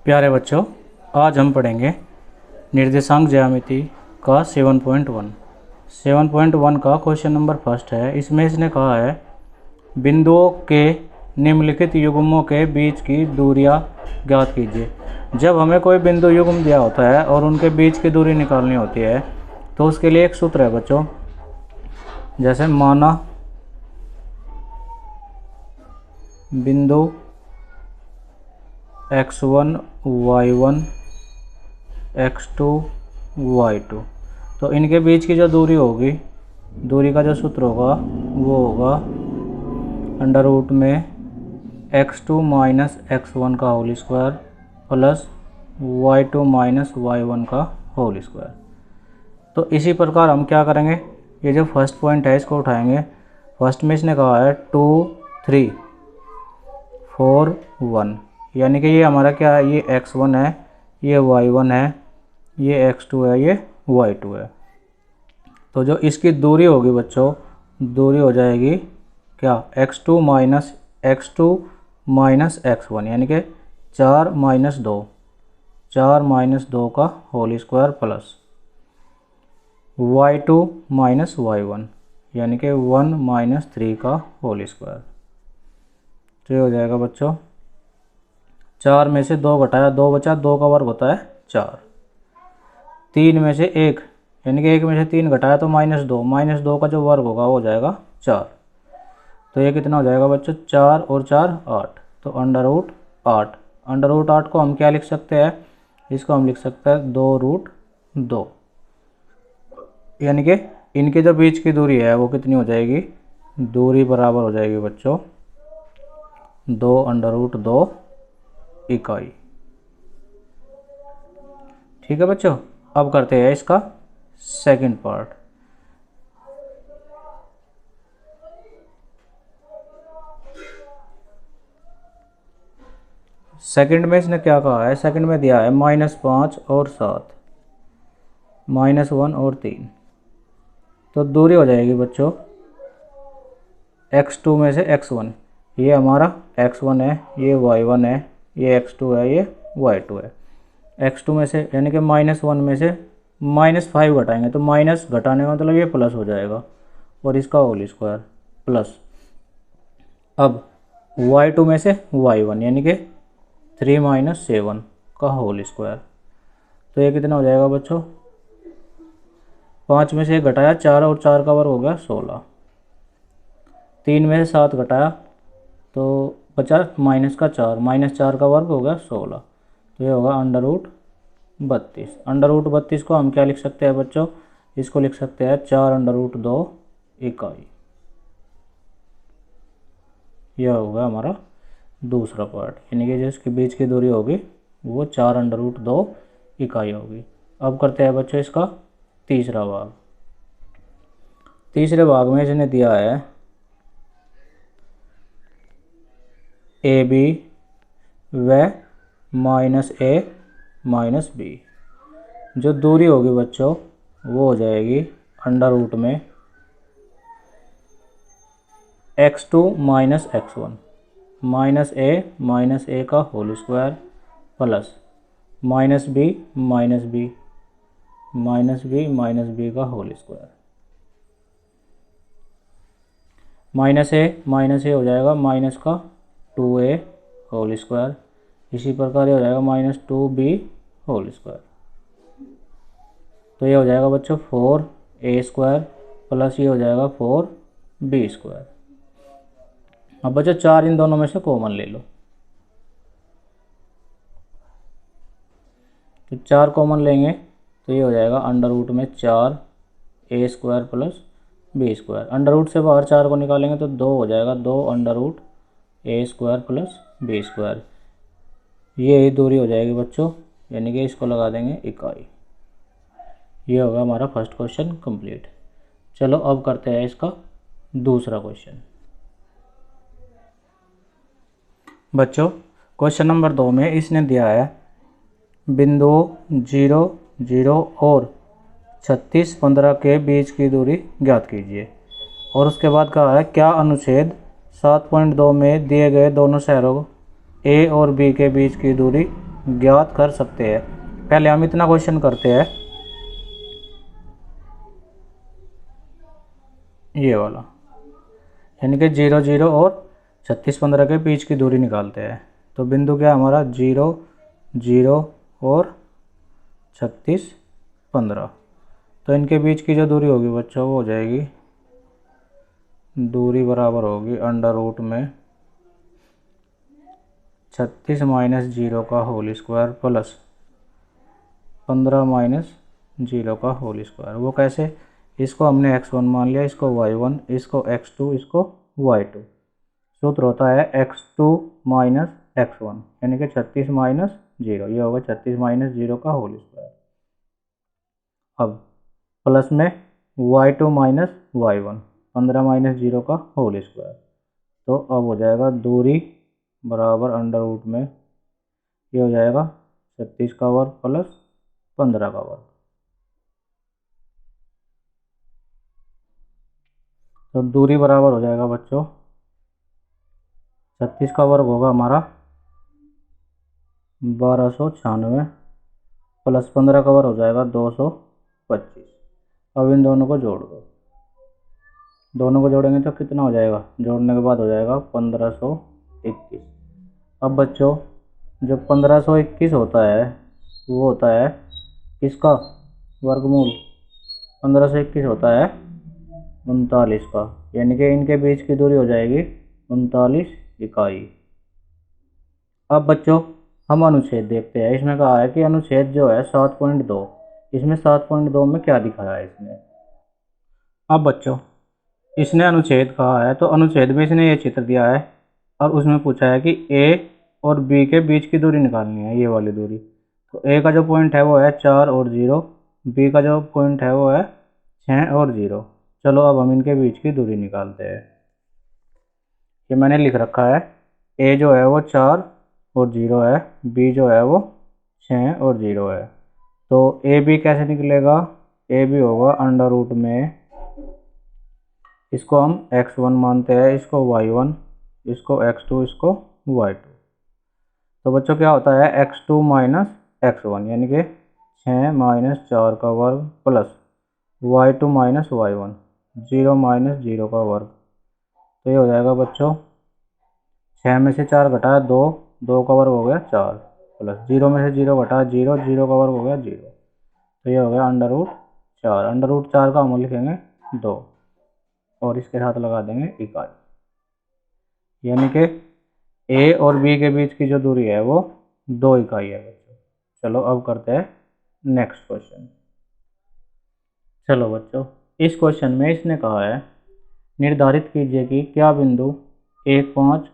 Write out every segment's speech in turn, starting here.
प्यारे बच्चों, आज हम पढ़ेंगे निर्देशांक ज्यामिति का 7.1। 7.1 का क्वेश्चन नंबर फर्स्ट है। इसमें इसने कहा है बिंदुओं के निम्नलिखित युग्मों के बीच की दूरियां ज्ञात कीजिए। जब हमें कोई बिंदु युग्म दिया होता है और उनके बीच की दूरी निकालनी होती है तो उसके लिए एक सूत्र है बच्चों। जैसे माना बिंदु x1 y1 x2 y2, तो इनके बीच की जो दूरी होगी, दूरी का जो सूत्र होगा वो होगा अंडर रूट में x2 माइनस x1 का whole square plus y2 minus y1 का होल स्क्वायर। तो इसी प्रकार हम क्या करेंगे, ये जो फर्स्ट पॉइंट है इसको उठाएंगे। फर्स्ट में इसने कहा है 2 3 4 1, यानी कि ये हमारा क्या है, ये x1 है, ये y1 है, ये x2 है, ये y2 है। तो जो इसकी दूरी होगी बच्चों, दूरी हो जाएगी क्या, x2 माइनस x1, यानी कि 4 माइनस 2 का whole square plus y2 minus y1, यानी कि 1 माइनस 3 का होल स्क्वायर। तो ये हो जाएगा बच्चों, 4 में से 2 घटाया 2 बचा, 2 का वर्ग होता है 4। 3 में से 1, यानी कि 1 में से 3 घटाया तो माइनस 2 का जो वर्ग होगा वो हो जाएगा 4। तो ये कितना हो जाएगा बच्चों, 4 और 4 8, तो अंडर रूट 8। अंडर रूट 8 को हम क्या लिख सकते हैं, इसको हम लिख सकते हैं 2 रूट 2, यानी कि इनके जो बीच की दूरी है वो कितनी हो जाएगी, दूरी बराबर हो जाएगी बच्चों 2 अंडर रूट 2 इकाई। ठीक है बच्चों, अब करते हैं इसका सेकंड पार्ट। सेकंड में इसने क्या कहा है, सेकंड में दिया है -5 और 7, -1 और 3। तो दूरी हो जाएगी बच्चों x2 में से x1, ये हमारा x1 है, ये y1 है, ये x2 है, ये y2 है। x2 में से यानी कि -1 में से -5 घटाएंगे तो माइनस घटाने का मतलब ये प्लस हो जाएगा और इसका होल स्क्वायर प्लस। अब y2 में से y1 यानी कि 3 माइनस 7 का होल स्क्वायर। तो ये कितना हो जाएगा बच्चों, 5 में से 1 घटाया 4 और 4 का वर्ग हो गया 16। 3 में से 7 घटाया तो बचा माइनस का 4, -4 का वर्ग हो गया 16। तो ये होगा अंडर रूट 32। अंडर रूट 32 को हम क्या लिख सकते हैं बच्चों, इसको लिख सकते हैं 4 अंडर रूट 2 इकाई। यह होगा हमारा दूसरा पार्ट, यानी कि जो इसके बीच की दूरी होगी वो 4 अंडर रूट 2 इकाई होगी। अब करते हैं बच्चों इसका तीसरा भाग। तीसरे भाग में इसने दिया है AB व -A -B। जो दूरी होगी बच्चों वो हो जाएगी अंडर रूट में x2 माइनस x1 -A का होल स्क्वायर प्लस -B का होल स्क्वायर। -A हो जाएगा माइनस का 2A होल स्क्वायर, इसी प्रकार ये हो जाएगा -2B होल स्क्वायर। तो ये हो जाएगा बच्चों 4A स्क्वायर प्लस ये हो जाएगा 4B स्क्वायर। अब बच्चों 4 इन दोनों में से कॉमन ले लो, तो 4 कॉमन लेंगे तो ये हो जाएगा अंडर रूट में 4A square plus B square. Under root से बाहर 4 को निकालेंगे तो 2 हो जाएगा, 2 under root A square plus B square. ये दूरी हो जाएगी बच्चों, यानी कि इसको लगा देंगे इकाई। ये होगा हमारा फर्स्ट क्वेश्चन कंप्लीट। चलो अब करते हैं इसका दूसरा क्वेश्चन। बच्चों क्वेश्चन नंबर 2 में इसने दिया है बिंदुओं 0 0 और 36 15 के बीच की दूरी ज्ञात कीजिए। और उसके बाद कहा है क्या अनुच्छेद 7.2 में दिए गए दोनों शहरों A और B के बीच की दूरी ज्ञात कर सकते हैं। पहले हम इतना क्वेश्चन करते हैं, ये वाला, यानी कि 0 0 और 36 15 के बीच की दूरी निकालते हैं। तो बिंदु क्या है हमारा, 0 0 और 36 15। तो इनके बीच की जो दूरी होगी बच्चों वो हो जाएगी, दूरी बराबर होगी अंडर रूट में 36 माइनस 0 का होल स्क्वायर प्लस 15 माइनस 0 का होल स्क्वायर। वो कैसे, इसको हमने x1 मान लिया, इसको y1, इसको x2, इसको y2। सूत्र होता है x2 माइनस x1, यानी कि 36 माइनस 0, ये होगा 36 माइनस 0 का होल स्क्वायर। अब प्लस में y2 माइनस y1, 15 माइनस 0 का होल स्क्वायर। तो अब हो जाएगा दूरी बराबर अंडर रूट में, ये हो जाएगा 36 का वर्ग प्लस 15 का वर्ग। तो दूरी बराबर हो जाएगा बच्चों, 36 का वर्ग होगा हमारा 1296 प्लस 15 का वर्ग हो जाएगा 225। अब इन दोनों को जोड़ दो, दोनों को जोड़ेंगे तो कितना हो जाएगा, जोड़ने के बाद हो जाएगा 1521। अब बच्चों जो 1521 होता है वो होता है किसका वर्गमूल, 1521 होता है 39 का, यानी कि इनके बीच की दूरी हो जाएगी 39 इकाई। अब बच्चों हम अनुच्छेद देखते हैं। इसमें कहा है कि अनुच्छेद जो है 7.2, इसमें 7.2 में क्या दिखाया है इसने। अब बच्चों इसने अनुच्छेद कहा है, तो अनुच्छेद में इसने ये चित्र दिया है और उसमें पूछा है कि ए और बी के बीच की दूरी निकालनी है, ये वाली दूरी। तो ए का जो पॉइंट है वो है 4 और 0, बी का जो पॉइंट है वो है 6 और 0। चलो अब हम इनके बीच की दूरी निकालते हैं। ये मैंने लिख रखा है, ए जो है वो 4 और 0 है, बी जो है वो 6 और 0 है। तो ए बी कैसे निकलेगा, ए बी होगा अंडर रूट में, इसको हम x1 मानते हैं, इसको y1, इसको x2, इसको y2। तो बच्चों क्या होता है x2 माइनस x1, यानी कि 6 माइनस 4 का वर्ग plus y2 minus y1, 0 minus 0 का वर्ग। तो ये हो जाएगा बच्चों 6 में से 4 घटाया 2, 2 का वर्ग हो गया 4, प्लस 0 में से 0 घटाया 0, 0 का वर्ग हो गया 0। तो ये हो गया अंडर रूट 4। अंडर रूट 4 का हम लिखेंगे 2 और इसके साथ लगा देंगे इकाई, यानी कि ए और बी के बीच की जो दूरी है वो 2 इकाई है बच्चों। चलो अब करते हैं नेक्स्ट क्वेश्चन। चलो बच्चों इस क्वेश्चन में इसने कहा है निर्धारित कीजिए कि क्या बिंदु 1 5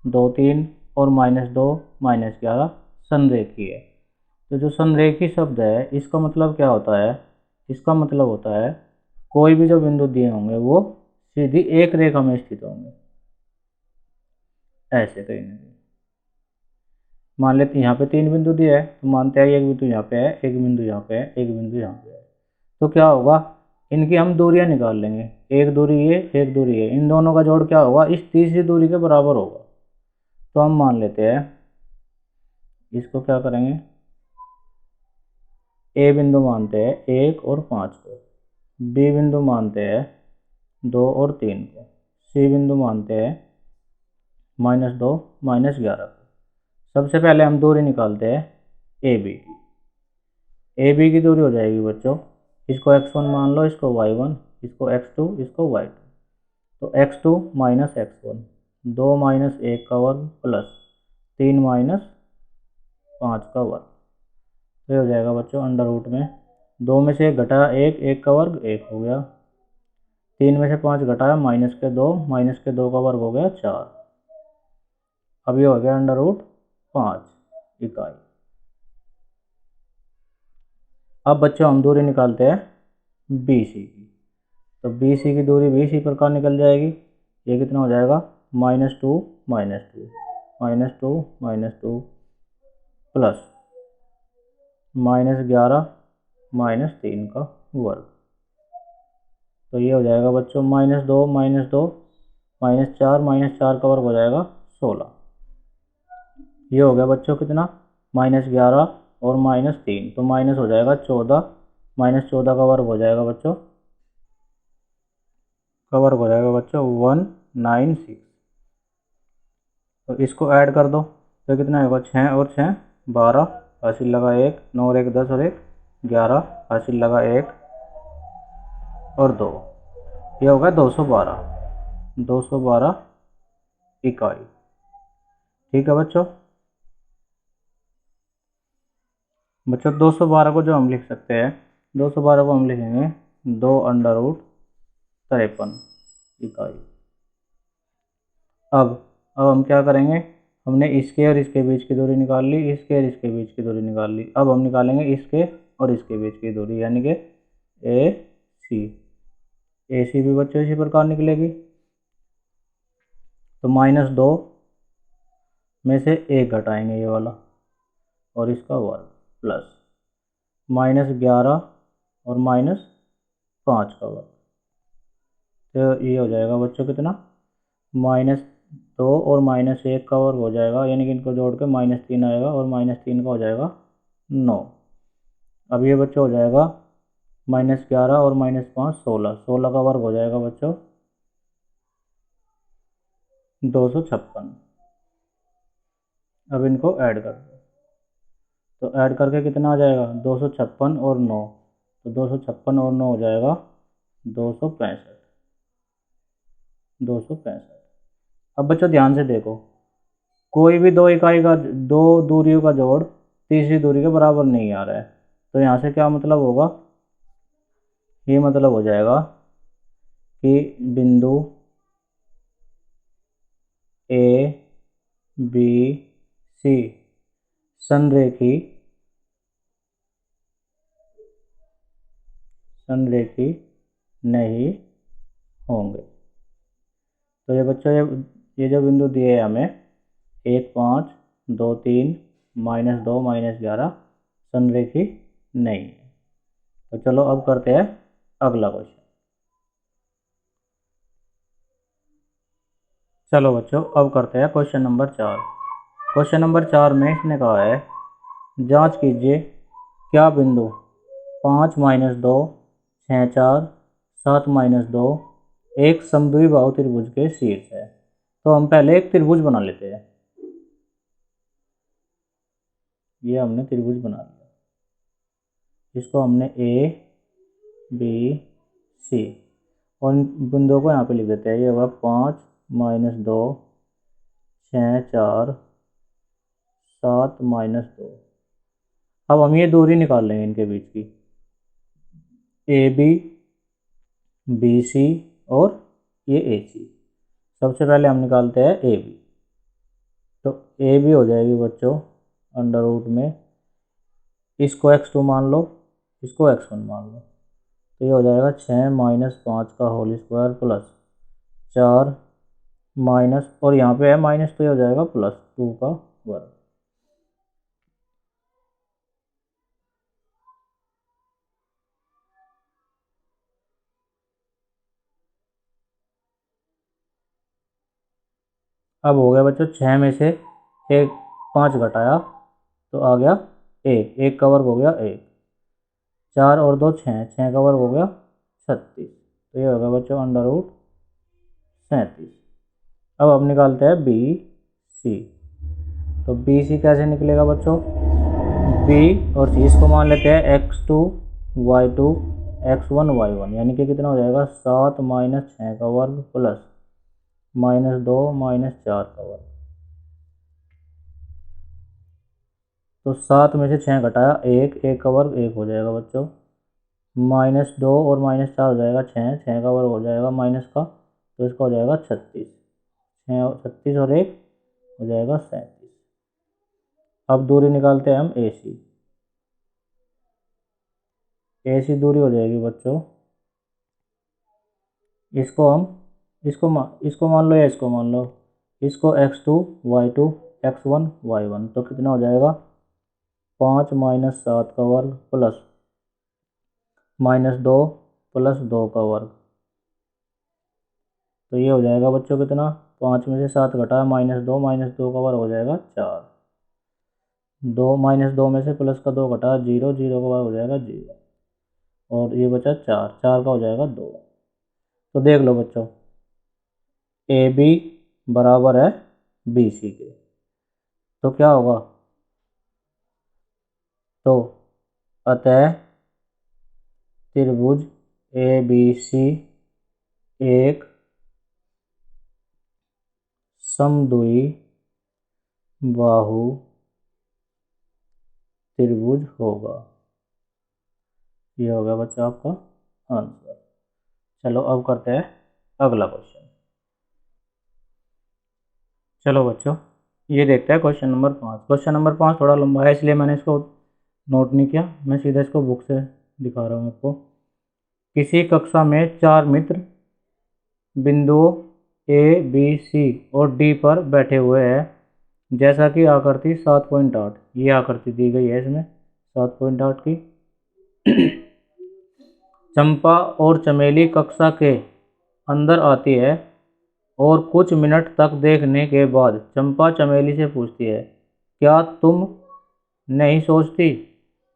2 3 और -2 -11 संरेखी है। तो जो संरेखी शब्द है इसका मतलब क्या होता है, इसका मतलब होता है कोई भी जो बिंदु दिए होंगे वो सीधी एक रेखा में स्थित होंगे, ऐसे कहीं ना कहीं। मान लेते यहाँ पे 3 बिंदु दिए है, तो मानते हैं एक बिंदु यहाँ पे है, एक बिंदु यहाँ पे है, एक बिंदु यहाँ पे है। तो क्या होगा, इनकी हम दूरियां निकाल लेंगे, एक दूरी ये, एक दूरी ये, इन दोनों का जोड़ क्या होगा, इस तीसरी दूरी के बराबर होगा। तो हम मान लेते हैं, इसको क्या करेंगे, ए बिंदु मानते हैं 1 और 5 को, बी बिंदु मानते हैं 2 और 3 को, सी बिंदु मानते हैं -2 -11 को। सबसे पहले हम दूरी निकालते हैं ए बी की। ए बी की दूरी हो जाएगी बच्चों, इसको x1 मान लो, इसको y1, इसको x2, इसको y2। तो x2 माइनस x1, 2 माइनस 1 का वर्ग प्लस 3 माइनस 5 का वर्ग। तो ये हो जाएगा बच्चों अंडर रूट में 2 में से 1 घटाया 1, 1 का वर्ग 1 हो गया, 3 में से 5 घटाया -2, -2 का वर्ग हो गया 4। अब ये हो गया अंडर रूट 5 इकाई। अब बच्चों हम दूरी निकालते हैं बी सी की। तो बी सी की दूरी भी इसी प्रकार निकल जाएगी, ये कितना हो जाएगा -2 -2 -2 -2 प्लस -11 -3 का वर्ग। तो ये हो जाएगा बच्चों -2 -2 -4 -4 का वर्ग हो जाएगा 16। ये हो गया बच्चों कितना -11 और -3, तो माइनस हो जाएगा 14, -14 का वर्ग हो जाएगा बच्चों, का वर्ग हो जाएगा बच्चों 196। तो इसको ऐड कर दो तो कितना होगा, 6 और 6 12, हासिल लगा 1, 9 और 1 10 और 1 11, हासिल लगा 1 और 2, ये होगा 212, 212 इकाई। ठीक है बच्चों। बच्चों 212 को जो हम लिख सकते हैं, 212 को हम लिखेंगे 2√53 इकाई। अब हम क्या करेंगे, हमने इसके और इसके बीच की दूरी निकाल ली, इसके और इसके बीच की दूरी निकाल ली। अब हम निकालेंगे इसके और इसके बीच की दूरी, यानी कि ए सी। ए सी भी बच्चों इसी प्रकार निकलेगी। तो -2 में से 1 घटाएंगे ये वाला और इसका वर्ग, प्लस -11 और -5 का वर्ग। तो ये हो जाएगा बच्चों कितना, -2 और -1 का वर्ग हो जाएगा, यानी कि इनको जोड़ के -3 आएगा और -3 का हो जाएगा 9। अब ये बच्चों हो जाएगा -11 और -5 16, 16 का वर्ग हो जाएगा बच्चों 256। अब इनको ऐड कर दो, तो ऐड करके कितना आ जाएगा, 256 और 9, तो 256 और 9 हो जाएगा 265, 265। अब बच्चों ध्यान से देखो, कोई भी दो इकाई का, दो दूरियों का जोड़ तीसरी दूरी के बराबर नहीं आ रहा है। तो यहाँ से क्या मतलब होगा, ये मतलब हो जाएगा कि बिंदु ए बी सी संरेखी नहीं होंगे। तो ये बच्चों, ये जो बिंदु दिए हैं हमें 1 5 2 3 -2 -11 संरेखी नहीं है। तो चलो अब करते हैं अगला क्वेश्चन। चलो बच्चों अब करते हैं क्वेश्चन नंबर 4। क्वेश्चन नंबर 4 में इसने कहा है, जांच कीजिए क्या बिंदु 5 -2 6 4 7 -2 एक समद्विबाहु त्रिभुज के शीर्ष है। तो हम पहले एक त्रिभुज बना लेते हैं। ये हमने त्रिभुज बना लिया, इसको हमने ए बी सी, और बिंदुओं को यहाँ पे लिख देते हैं। ये होगा 5 -2 6 4 7 -2। अब हम ये दूरी निकाल लेंगे इनके बीच की, ए बी बी सी और ये ए सी। सबसे पहले हम निकालते हैं ए बी। तो ए बी हो जाएगी बच्चों अंडर रूट में, इसको x2 मान लो, इसको x1 मान लो। तो ये हो जाएगा 6 -5 का होल स्क्वायर प्लस 4 माइनस, और यहाँ पे है माइनस तो ये हो जाएगा +2 का वर्ग। अब हो गया बच्चों 6 में से एक 5 घटाया तो आ गया 1, 1 का वर्ग हो गया 1, 4 और 2 6, 6 का वर्ग हो गया 36। तो ये हो गया बच्चों अंडर रूट 37। अब निकालते हैं बी सी। तो बी सी कैसे निकलेगा बच्चों, बी और सी इसको मान लेते हैं x2 y2 x1 y1, यानी कि कितना हो जाएगा 7 -6 का वर्ग प्लस -2 -4 का वर्ग। तो 7 में से 6 घटाया 1, 1 का वर्ग 1 हो जाएगा बच्चों, -2 और -4 हो जाएगा 6, 6 का वर्ग हो जाएगा माइनस का, तो इसका हो जाएगा 36, 36 और 1 हो जाएगा 37। अब दूरी निकालते हैं हम ए सी। ए सी दूरी हो जाएगी बच्चों, इसको मान लो या इसको मान लो, इसको x2 y2 x1 y1, तो कितना हो जाएगा 5 -7 का वर्ग प्लस -2 प्लस 2 का वर्ग। तो ये हो जाएगा बच्चों कितना, 5 में से 7 घटाया -2 का वर्ग हो जाएगा 4, दो माइनस दो में से प्लस का दो घटा जीरो, जीरो का वर्ग हो जाएगा जीरो, और ये बचा चार, चार का हो जाएगा दो। तो देख लो बच्चों, ए बी बराबर है बी सी के, तो क्या होगा, तो अतः त्रिभुज ए बी सी एक समद्विबाहु त्रिभुज होगा। ये हो गया बच्चों आपका आंसर। चलो अब करते हैं अगला क्वेश्चन। चलो बच्चों, ये देखते हैं क्वेश्चन नंबर 5। क्वेश्चन नंबर 5 थोड़ा लंबा है, इसलिए मैंने इसको नोट नहीं किया, मैं सीधा इसको बुक से दिखा रहा हूँ आपको। किसी कक्षा में चार मित्र बिंदुओं ए बी सी और डी पर बैठे हुए हैं। जैसा कि आकृति 7.8, ये आकृति दी गई है इसमें 7.8 की। चंपा और चमेली कक्षा के अंदर आती है और कुछ मिनट तक देखने के बाद चंपा चमेली से पूछती है, क्या तुम नहीं सोचती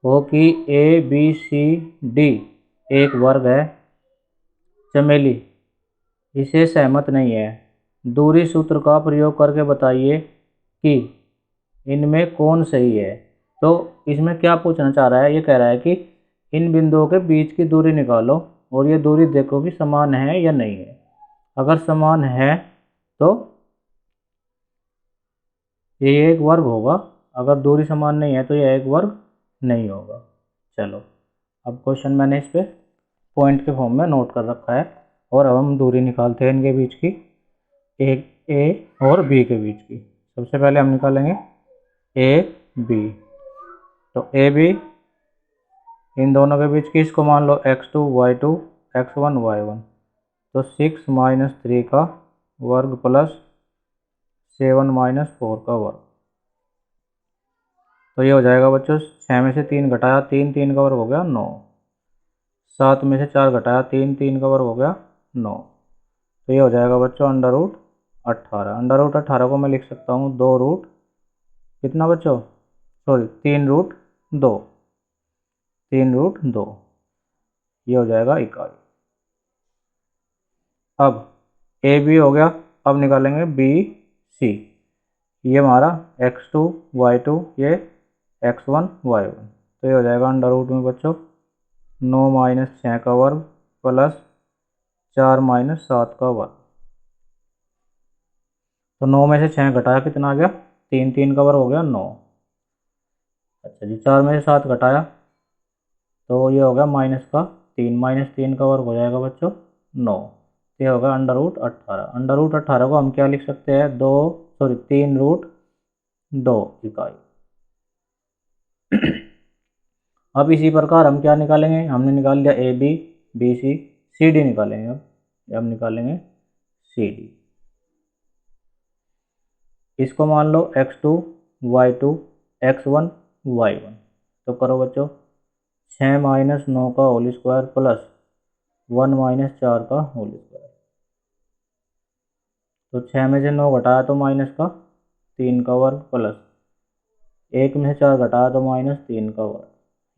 हो कि ए बी सी डी एक वर्ग है? चमेली इसे सहमत नहीं है। दूरी सूत्र का प्रयोग करके बताइए कि इनमें कौन सही है। तो इसमें क्या पूछना चाह रहा है, ये कह रहा है कि इन बिंदुओं के बीच की दूरी निकालो और ये दूरी देखो कि समान है या नहीं है। अगर समान है तो ये एक वर्ग होगा, अगर दूरी समान नहीं है तो ये एक वर्ग नहीं होगा। चलो, अब क्वेश्चन मैंने इस पे पॉइंट के फॉर्म में नोट कर रखा है, और अब हम दूरी निकालते हैं इनके बीच की, ए और बी के बीच की। सबसे पहले हम निकालेंगे ए बी। तो ए बी, इन दोनों के बीच की, इसको मान लो x2 y2 x1 y1, तो 6 माइनस 3 का वर्ग प्लस 7 माइनस 4 का वर्ग। तो ये हो जाएगा बच्चों, 6 में से 3 घटाया 3, 3 का वर्ग हो गया 9। 7 में से 4 घटाया 3, 3 का वर्ग हो गया 9। तो ये हो जाएगा बच्चों अंडर रूट 18। अंडर रूट 18 को मैं लिख सकता हूँ 2 रूट कितना बच्चों, सॉरी 3 रूट 2, 3 रूट 2, ये हो जाएगा इकाई। अब ए बी हो गया, अब निकालेंगे बी सी। ये हमारा x2 y2, ये x1 y1, तो ये हो जाएगा अंडर रूट में बच्चों 9 माइनस 6 का वर्ग प्लस 4 माइनस 7 का वर्ग। तो 9 में से 6 घटाया कितना आ गया 3, 3 का वर्ग हो गया 9। अच्छा जी, 4 में से 7 घटाया तो ये हो गया माइनस का 3, माइनस 3 का वर्ग हो जाएगा बच्चों 9। ये होगा अंडर रूट 18। अंडर रूट 18 को हम क्या लिख सकते हैं, 3 रूट 2 इकाई। अब इसी प्रकार हम क्या निकालेंगे, हमने निकाल लिया A B, B C, C D निकालेंगे। अब निकालेंगे सी डी। इसको मान लो x2 y2 x1 y1, तो करो बच्चों 6 माइनस 9 का होल स्क्वायर प्लस 1 माइनस 4 का होल स्क्वायर। तो 6 में से 9 घटाया तो माइनस का 3 का वर्ग प्लस 1 में से 4 घटाया तो माइनस 3 का वर्ग।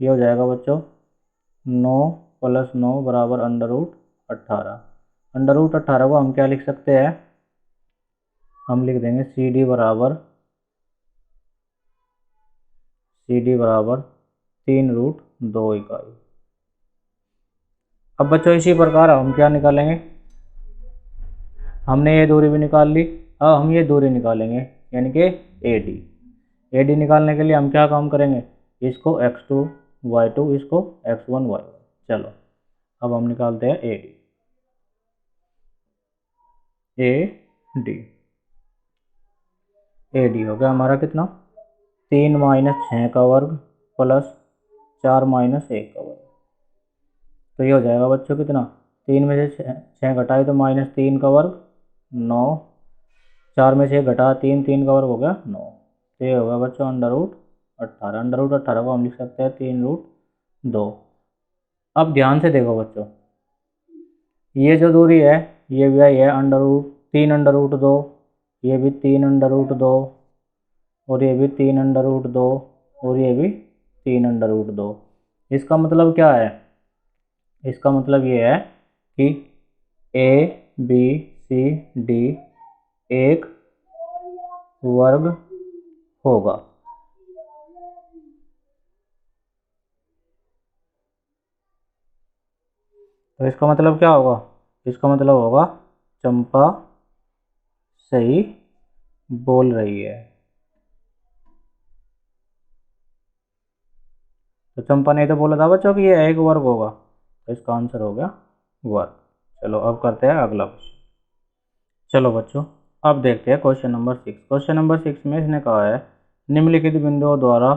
ये हो जाएगा बच्चों 9 प्लस 9 बराबर अंडर रूट 18। अंडर रूट 18 को हम क्या लिख सकते हैं, हम लिख देंगे सी डी बराबर 3 रूट 2 इकाई। अब बच्चों इसी प्रकार हम क्या निकालेंगे, हमने ये दूरी भी निकाल ली, अब हम ये दूरी निकालेंगे यानी कि ए डी। ए डी निकालने के लिए हम क्या काम करेंगे, इसको x2 y2, इसको x1 y1। चलो अब हम निकालते हैं ए डी। ए डी हो गया हमारा कितना, 3 माइनस 6 का वर्ग प्लस 4 माइनस 1 का वर्ग। तो ये हो जाएगा बच्चों कितना, 3 में से 6 घटाए तो माइनस 3 का वर्ग 9, 4 में से घटा 3, 3 का वर्ग हो गया 9। तो ये होगा बच्चों अंडर रूट 18। अंडर रूट 18 को हम लिख सकते हैं 3 रूट 2। अब ध्यान से देखो बच्चों, ये जो दूरी है ये भी आई है अंडर रूट 3 अंडर रूट 2, ये भी 3 अंडर रूट 2, और ये भी 3 अंडर रूट 2, और ये भी 3√2। इसका मतलब क्या है? इसका मतलब ये है कि ए बी सी डी एक वर्ग होगा। तो इसका मतलब क्या होगा? इसका मतलब होगा चंपा सही बोल रही है। तो चंपा ने तो बोला था बच्चों कि ये एक वर्ग होगा, तो इसका आंसर हो गया वर्ग। चलो अब करते हैं अगला क्वेश्चन। चलो बच्चों, अब देखते हैं क्वेश्चन नंबर 6। क्वेश्चन नंबर 6 में इसने कहा है निम्नलिखित बिंदुओं द्वारा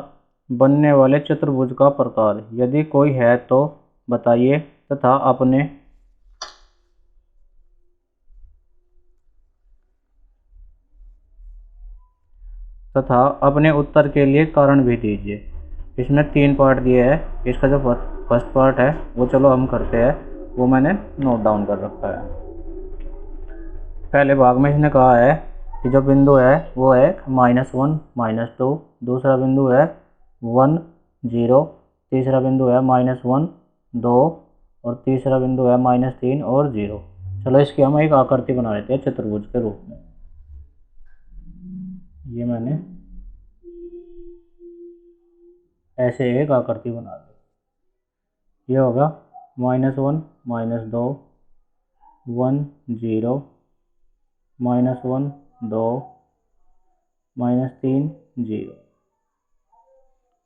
बनने वाले चतुर्भुज का प्रकार यदि कोई है तो बताइए तथा अपने उत्तर के लिए कारण भी दीजिए। इसमें 3 पार्ट दिए हैं। इसका जो फर्स्ट पार्ट है वो चलो हम करते हैं, वो मैंने नोट डाउन कर रखा है। पहले भाग में इसने कहा है कि जो बिंदु है वो है -1 -2, दूसरा बिंदु है 1 0, तीसरा बिंदु है -1 2 और तीसरा बिंदु है -3 और 0। चलो इसकी हम एक आकृति बना लेते हैं चतुर्भुज के रूप में। ये मैंने ऐसे एक आकृति बना ली। ये होगा -1 -2 1 0 -1 2 -3 0।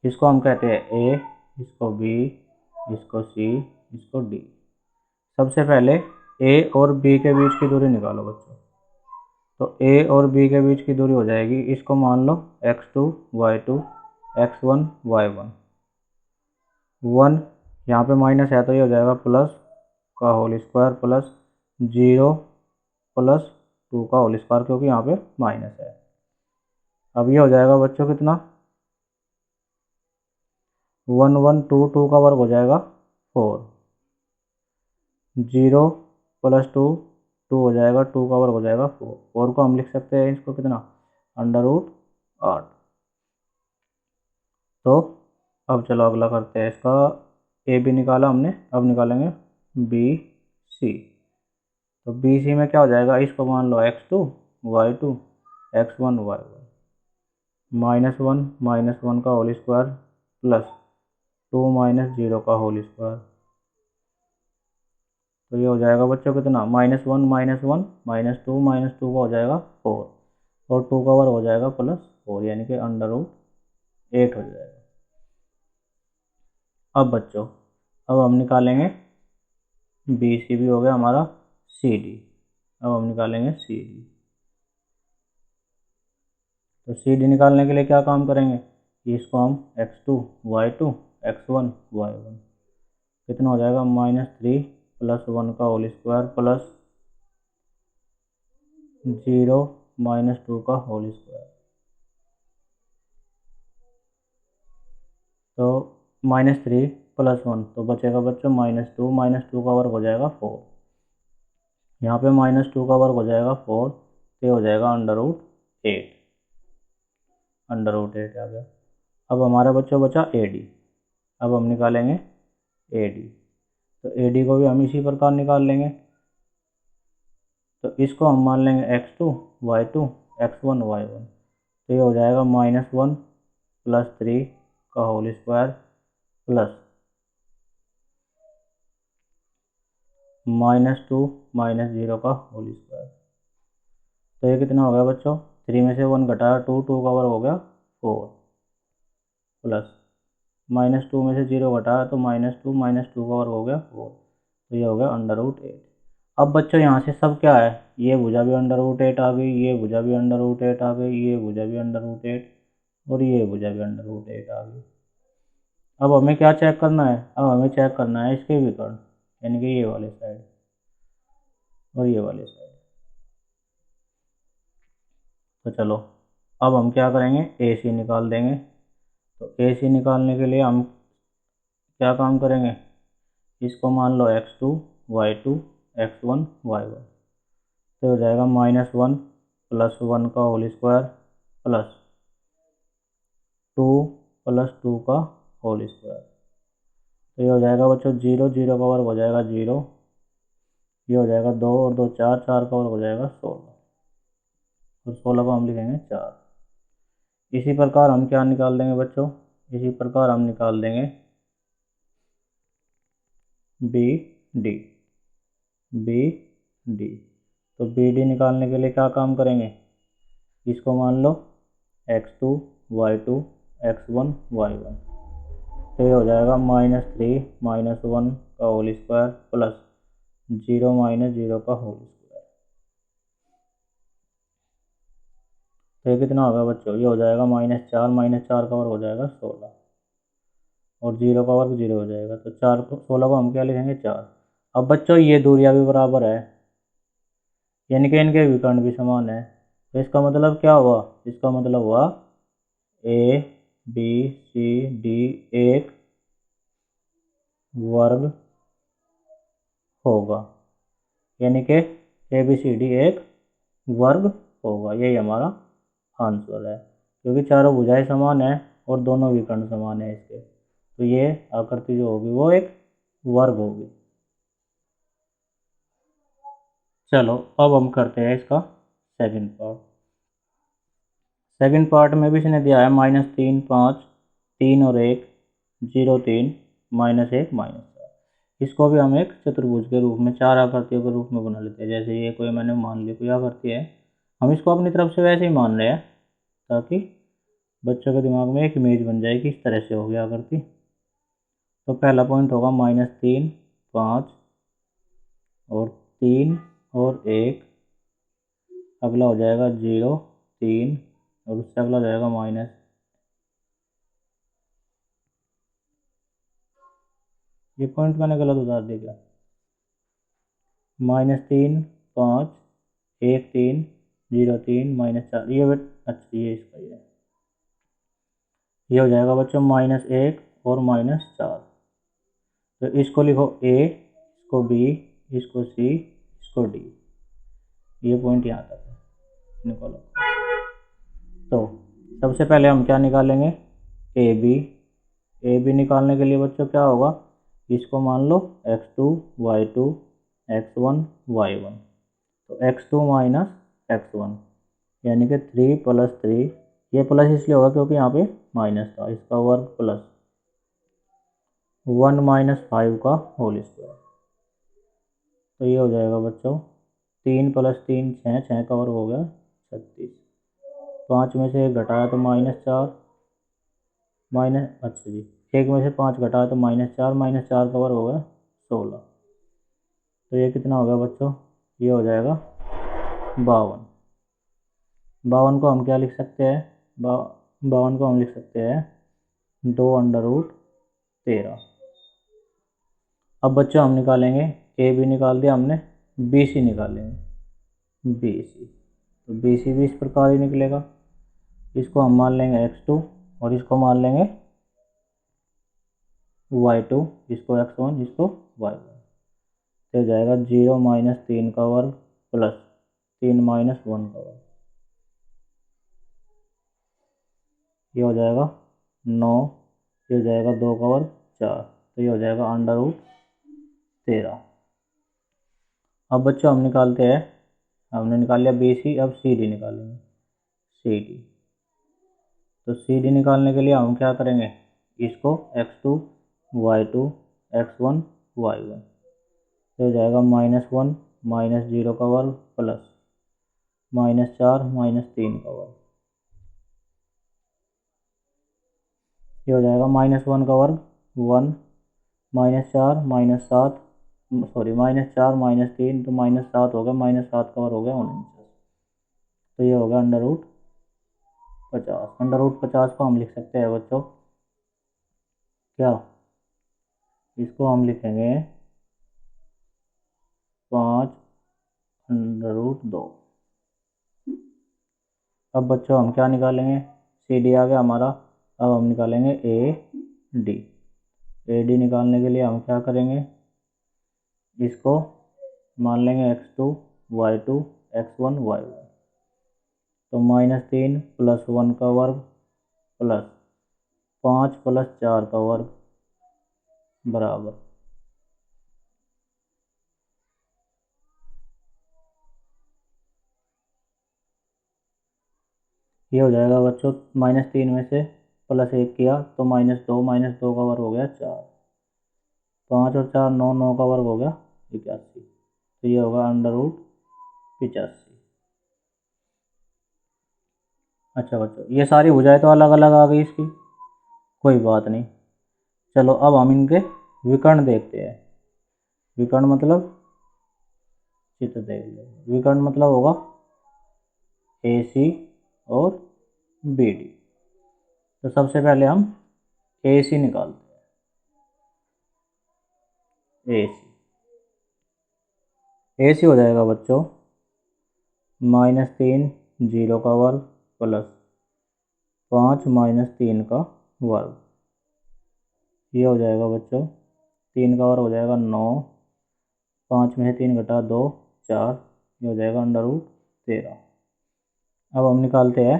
इसको हम कहते हैं ए, इसको बी, इसको सी, इसको डी। सबसे पहले ए और बी के बीच की दूरी निकालो बच्चों। तो ए और बी के बीच की दूरी हो जाएगी, इसको मान लो x2 y2 x1 y1। 1 यहाँ पे माइनस है तो ये हो जाएगा प्लस का होल स्क्वायर प्लस 0 प्लस 2 का होल स्क्वायर, क्योंकि यहाँ पे माइनस है। अब ये हो जाएगा बच्चों कितना? 1 1 2 2 का वर्ग हो जाएगा 4। 0 प्लस 2 2 हो जाएगा, 2 का वर्ग हो जाएगा 4। 4 को हम लिख सकते हैं इसको कितना? √8। तो अब चलो अगला करते हैं। इसका ए बी निकाला हमने, अब निकालेंगे बी सी। तो बी सी में क्या हो जाएगा? इसको मान लो x2 y2 x1 y1। -1 का होल स्क्वायर प्लस 2 -0 का होल स्क्वायर। तो ये हो जाएगा बच्चों कितना? -1 -1 -2 -2 का हो जाएगा 4 और 2 का वर्ग हो जाएगा +4, यानी कि √8 हो जाएगा। अब बच्चों, अब हम निकालेंगे बी सी भी हो गया हमारा सी डी। अब हम निकालेंगे सी डी। तो सी डी निकालने के लिए क्या काम करेंगे? इसको हम x2 y2 x1 y1 कितना हो जाएगा? -3 + 1 का होल स्क्वायर प्लस 0 -2 का होल स्क्वायर। तो -3 + 1 तो बचेगा बच्चों -2 -2 का वर्ग हो जाएगा 4। यहाँ पे -2 का वर्ग हो जाएगा 4, तो हो जाएगा √8। √8 आ गया। अब हमारा बच्चों बचा ए डी। अब हम निकालेंगे ए डी। तो ए डी को भी हम इसी प्रकार निकाल लेंगे। तो इसको हम मान लेंगे x2 y2 x1 y1। तो ये हो जाएगा -1 + 3 का होल स्क्वायर प्लस -2 -0 का होल स्क्वायर। तो ये कितना हो गया बच्चों? 3 में से 1 घटाया 2, 2 का वर्ग हो गया 4 प्लस -2 में से 0 घटाया तो -2 -2 का वर्ग हो गया 4। तो ये हो गया √8। अब बच्चों यहाँ से सब क्या है? ये भुजा भी √8 आ गई, ये भुजा भी √8 आ गई, ये भुजा भी √8 और ये भुजा भी √8 आ गई। अब हमें क्या चेक करना है? अब हमें चेक करना है इसके विकर्ण, यानी कि ये वाले साइड और ये वाले साइड। तो चलो अब हम क्या करेंगे? ए सी निकाल देंगे। तो ए सी निकालने के लिए हम क्या काम करेंगे? इसको मान लो x2 y2 x1 y1। तो हो जाएगा -1 + 1 का होल स्क्वायर प्लस 2 प्लस 2 का होल स्क्वायर। तो ये हो जाएगा बच्चों 0, 0 का वर्ग हो जाएगा 0, ये हो जाएगा 2 और 2 4, 4 का वर्ग हो जाएगा 16, और 16 को हम लिखेंगे 4। इसी प्रकार हम क्या निकाल देंगे बच्चों, इसी प्रकार हम निकाल देंगे बी डी। बी डी तो बी डी निकालने के लिए क्या काम करेंगे, इसको मान लो x2 y2 x1 y1। तो ये हो जाएगा -3 -1 का होल स्क्वायर प्लस 0 -0 का होल स्क्वायर। तो ये कितना होगा बच्चों, ये हो जाएगा -4 -4 का वर्ग हो जाएगा 16, और 0 का वर्ग 0 हो जाएगा। तो 16 को हम क्या लिखेंगे 4। अब बच्चों ये दूरियां भी बराबर है, यानी कि इनके विकर्ण भी समान है। तो इसका मतलब क्या हुआ, इसका मतलब हुआ ए बी सी डी एक वर्ग होगा, यानी कि ए बी सी डी एक वर्ग होगा। यही हमारा आंसर है, क्योंकि चारों भुजाएं समान है और दोनों विकर्ण समान है इसके। तो ये आकृति जो होगी वो एक वर्ग होगी। चलो अब हम करते हैं इसका सेकंड पार्ट। सेकंड पार्ट में भी इसने दिया है -3 5 3 और 1 0 3 -1 -4। इसको भी हम एक चतुर्भुज के रूप में, चार आकृतियों के रूप में बना लेते हैं। जैसे ये कोई मैंने मान ली कोई आकृति है, हम इसको अपनी तरफ से वैसे ही मान रहे हैं ताकि बच्चों के दिमाग में एक इमेज बन जाए कि इस तरह से हो गया आकृति। तो पहला पॉइंट होगा -3 5 और 3 और 1, अगला हो जाएगा 0 3 और उससे अगला हो जाएगा माइनस, ये पॉइंट मैंने गलत उतार दिया क्या, -3 5 1 3 0 3 -4, ये अच्छा ये इसका ही है। ये हो जाएगा बच्चों -1 और -4। तो इसको लिखो ए, इसको बी, इसको सी, इसको डी। ये पॉइंट यहाँ तक है, इनको लो। तो सबसे पहले हम क्या निकालेंगे, ए बी। ए बी निकालने के लिए बच्चों क्या होगा, इसको मान लो x2 y2 x1 y1। तो x2 -x1 यानी कि 3 + 3, ये प्लस इसलिए होगा क्योंकि यहाँ पे माइनस था, इसका वर्ग प्लस 1 -5 का होल स्क्वायर। तो ये हो जाएगा बच्चों 3 + 3 6, 6 का वर्ग हो गया 36। 5 में से 1 घटाया तो -4 अच्छा जी, 1 में से 5 घटाया तो -4 -4 का वर्ग हो गया 16। तो ये कितना हो गया बच्चों, ये हो जाएगा 52। 52 को हम क्या लिख सकते हैं, 52 को हम लिख सकते हैं 2√13। अब बच्चों हम निकालेंगे, ए बी निकाल दिया हमने, बी सी निकालेंगे, बी सी। तो बी सी भी इस प्रकार ही निकलेगा, इसको हम मान लेंगे x2 और इसको मान लेंगे y2, इसको x1 इसको y1। तो जाएगा 0 -3 का वर्ग प्लस 3 -1 का वर्ग, ये हो जाएगा 9, ये हो जाएगा 2 का वर्ग 4। तो ये हो जाएगा √13। अब बच्चों हम निकालते हैं, हमने निकाल लिया बी सी, अब सी डी निकालेंगे, सी डी। तो सी डी निकालने के लिए हम क्या करेंगे, इसको x2 y2 x1 y1। तो हो जाएगा -1 -0 का वर्ग प्लस -4 -3 का वर्ग, ये हो जाएगा -1 का वर्ग 1 -4 -7 सॉरी -4 -3 तो -7 हो गया, -7 का वर्ग हो गया 49। तो ये हो गया √50। √50 को हम लिख सकते हैं बच्चों क्या, इसको हम लिखेंगे 5√2। अब बच्चों हम क्या निकालेंगे, सी डी आ गया हमारा। अब हम निकालेंगे ए डी। ए डी निकालने के लिए हम क्या करेंगे, इसको मान लेंगे x2 y2 x1 y1। तो -3 + 1 का वर्ग प्लस 5 + 4 का वर्ग बराबर, ये हो जाएगा बच्चों -3 में से +1 किया तो -2 का वर्ग हो गया 4, 5 और 4 9, 9 का वर्ग हो गया 81, तो ये होगा √85। अच्छा बच्चों ये सारी भुजाएं तो अलग अलग आ गई इसकी, कोई बात नहीं। चलो अब हम इनके विकर्ण देखते हैं। विकर्ण मतलब चित्र देख ले, विकर्ण मतलब होगा AC और BD। तो सबसे पहले हम AC निकालते हैं। AC हो जाएगा बच्चों -3 0 का वर्ग प्लस 5 -3 का वर्ग, ये हो जाएगा बच्चों 3 का वर्ग हो जाएगा 9, 5 में से 3 घटा 2 4, ये हो जाएगा √13। अब हम निकालते हैं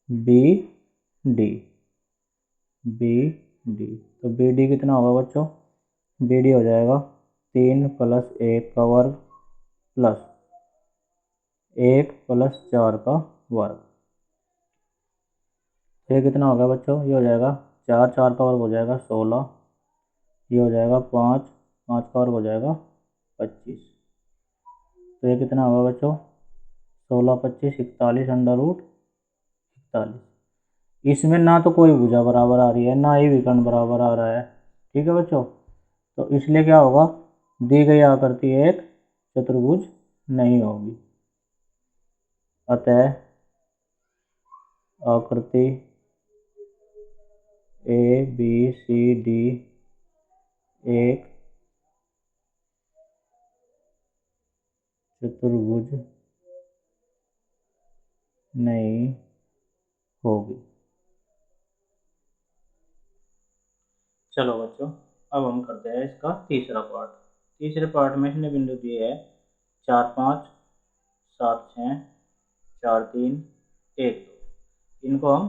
BD। तो BD कितना होगा बच्चों, BD हो जाएगा 3 + 1 का वर्ग प्लस 1 + 4 का वर्ग, ये कितना होगा बच्चों, ये हो जाएगा 4, 4 का वर्ग हो जाएगा 16, ये हो जाएगा 5, 5 का वर्ग हो जाएगा 25, तो ये कितना होगा बच्चों 16 25 41 √41। इसमें ना तो कोई भुजा बराबर आ रही है ना ही विकर्ण बराबर आ रहा है, ठीक है बच्चों। तो इसलिए क्या होगा, दी गई आकृति एक चतुर्भुज नहीं होगी, अतः आकृति ABCD एक चतुर्भुज नहीं होगी। चलो बच्चों अब हम करते हैं इसका तीसरा पार्ट। तीसरे पार्ट में इसने बिंदु दिए है 4 5 7 6 4 3 1 2, इनको हम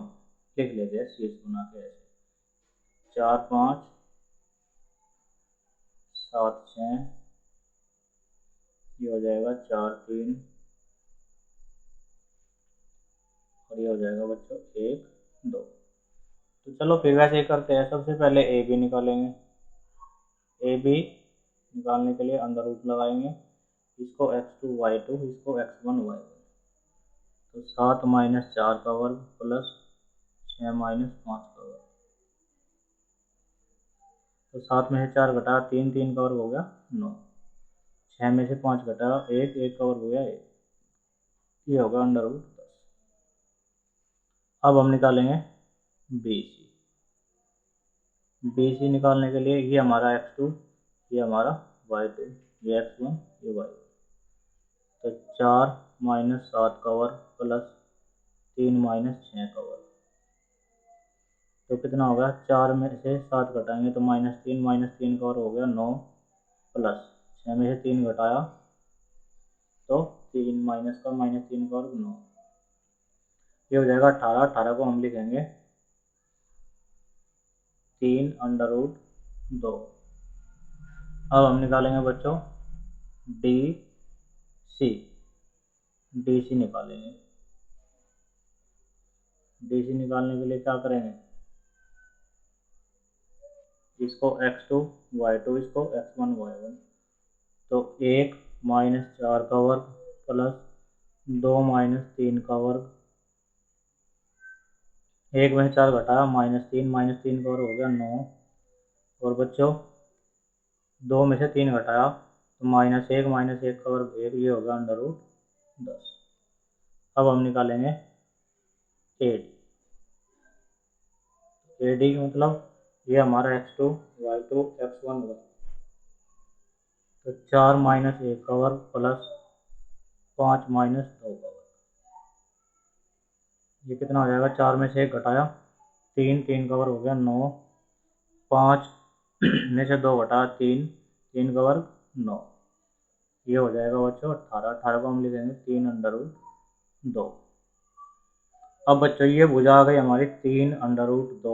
लिख लेते हैं शीर्ष बना के ऐसे 4 5 7 6, ये हो जाएगा 4 3 और ये हो जाएगा बच्चों 1 2। तो चलो फिर वैसे ही करते हैं, सबसे पहले AB निकालेंगे। AB निकालने के लिए अंदर रूट लगाएंगे, इसको x2 y2 इसको x1 y1, तो 7 - 4 का वर्ग प्लस 6 - 5 का वर्ग, तो 7 में से 4 घटा 3, 3 का वर्ग हो गया 9, 6 में से 5 घटा 1, 1 का वर्ग हो गया 1, ये होगा √10। अब हम निकालेंगे BC। BC निकालने के लिए ये हमारा x2, ये हमारा y2, ये x1 ये y1, तो 4 - 7 का वर्ग प्लस 3 - 6 का वर्ग, तो कितना होगा 4 में से 7 घटाएंगे तो -3 - 3 का वर्ग हो गया 9, प्लस 6 में से 3 घटाया तो 3 माइनस का -3 का वर्ग 9, ये हो जाएगा 18। 18 को हम लिखेंगे 3√2। अब हम निकालेंगे बच्चों DC निकालेंगे। DC निकालने के लिए क्या करेंगे, इसको x2 y2 इसको x1 y1, तो 1 - 4 का वर्ग प्लस 2 - 3 का वर्ग, 1 में से 4 घटाया -3 - 3 का वर्ग हो गया 9, और बच्चों 2 में से 3 घटाया तो -1 - 1 का वर्ग 1, ये होगा √10। अब हम निकालेंगे AD मतलब ये हमारा x2 y2 x1 y, तो 4 - 1 का वर्ग प्लस 5 - 2 का वर्ग, ये कितना हो जाएगा 4 में से 1 घटाया 3, 3 का वर्ग हो गया 9, 5 में से 2 घटाया 3, 3 का वर्ग 9, ये हो जाएगा बच्चों 18। 18 को हम लिखेंगे 3√2। अब बच्चों ये भुजा आ गई हमारी 3√2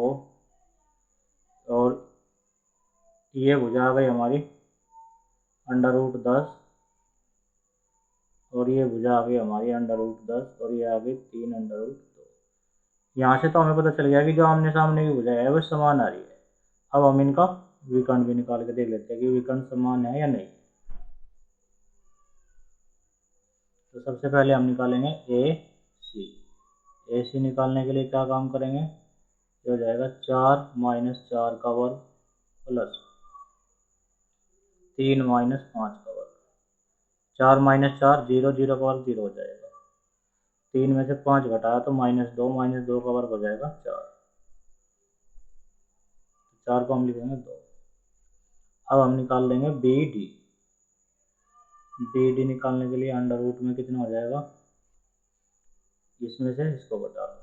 और ये भुजा आ गई हमारी √10 और ये भुजा आ गई हमारी √10 और ये आ गई 3√2। यहाँ से तो हमें पता चल गया कि जो आमने सामने की भुजा है वो समान आ रही है। अब हम इनका विकर्ण भी निकाल के देख लेते हैं कि विकर्ण समान है या नहीं। तो सबसे पहले हम निकालेंगे ए सी निकालने के लिए क्या काम करेंगे, ये हो जाएगा 4 - 4 का वर्ग प्लस 3 - 5 का वर्ग। 4 - 4 0, 0 का वर्ग 0 हो जाएगा। 3 में से 5 घटाया तो -2 का वर्ग हो जाएगा 4। 4 को हम लिखेंगे 2। अब हम निकाल लेंगे बी डी निकालने के लिए अंडर रूट में कितना हो जाएगा, इसमें से इसको घटा लो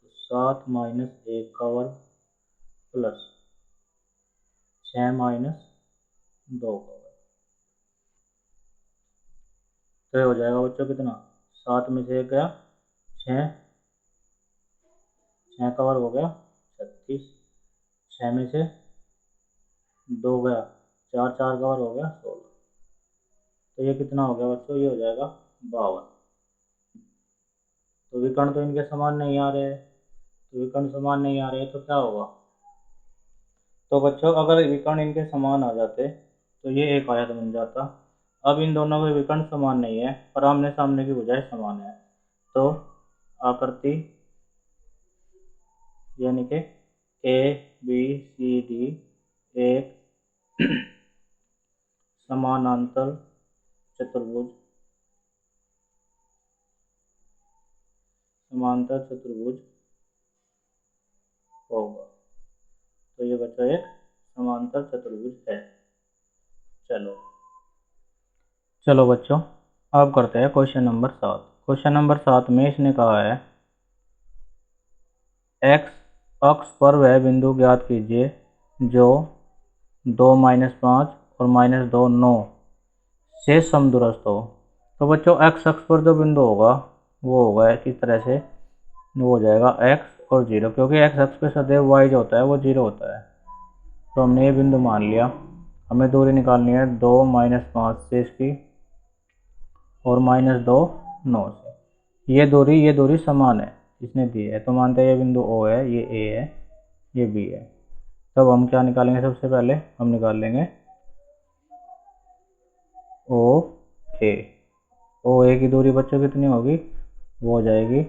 तो 7 - 1 का वर्ग प्लस 6 - 2 का वर्ग। तो ये हो जाएगा बच्चों कितना, 7 में से 1 गया 6, 6 का वर्ग हो गया 36, 6 में से 2 गया 4, 4 का वर्ग हो गया 16। तो ये कितना हो गया बच्चों, ये हो जाएगा 52। तो विकर्ण तो इनके समान नहीं आ रहे, तो विकर्ण समान नहीं आ रहे तो क्या होगा। तो बच्चों अगर विकर्ण इनके समान आ जाते तो ये एक आयत बन जाता। अब इन दोनों के विकर्ण समान नहीं है पर आमने सामने की भुजाएं समान है, तो आकृति यानी कि ए बी सी डी एक समानांतर चतुर्भुज होगा। तो ये बच्चा एक समांतर चतुर्भुज है। चलो बच्चों अब करते हैं क्वेश्चन नंबर 7। क्वेश्चन नंबर 7 में इसने कहा है एक्स अक्ष पर वह बिंदु ज्ञात कीजिए जो 2 - 5 और -2 9 से समदूरस्थ हो। तो बच्चों एक्स अक्ष पर जो बिंदु होगा वो होगा इस तरह से, वो हो जाएगा एक्स और 0, क्योंकि एक्स अक्ष पे सदैव वाई जो होता है वो 0 होता है। तो हमने ये बिंदु मान लिया। हमें दूरी निकालनी है 2 - 5 से इसकी और -2 9 से। ये दूरी समान है, इसने दी है, तो मानते हैं ये बिंदु ओ है, ये ए है, ये बी है। तब हम क्या निकालेंगे, सबसे पहले हम निकाल लेंगे ओ ए की दूरी बच्चों कितनी होगी, वो हो जाएगी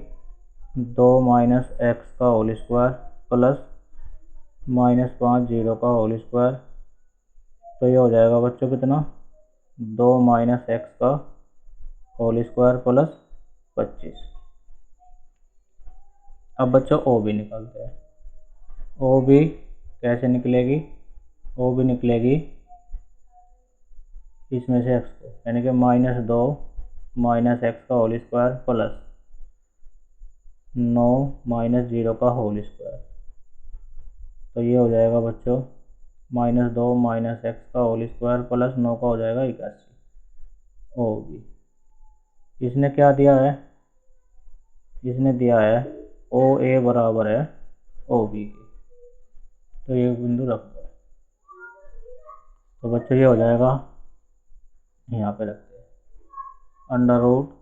2 - x का होल स्क्वायर प्लस -5 0 का होल स्क्वायर। तो ये हो जाएगा बच्चों कितना, 2 - x का होल स्क्वायर प्लस 25। अब बच्चों ओ बी निकालते हैं। ओ बी कैसे निकलेगी, ओ बी निकलेगी इसमें से x को, यानी कि -2 - x का होल स्क्वायर प्लस 9 - 0 का होल स्क्वायर। तो ये हो जाएगा बच्चों -2 - x का होल स्क्वायर प्लस 9 का हो जाएगा 81। ओ बी इसने क्या दिया है, इसने दिया है ओ ए बराबर है ओ बी के। तो ये बिंदु रख दो। तो बच्चों ये हो जाएगा, यहाँ पे रखते हैं अंडर रूट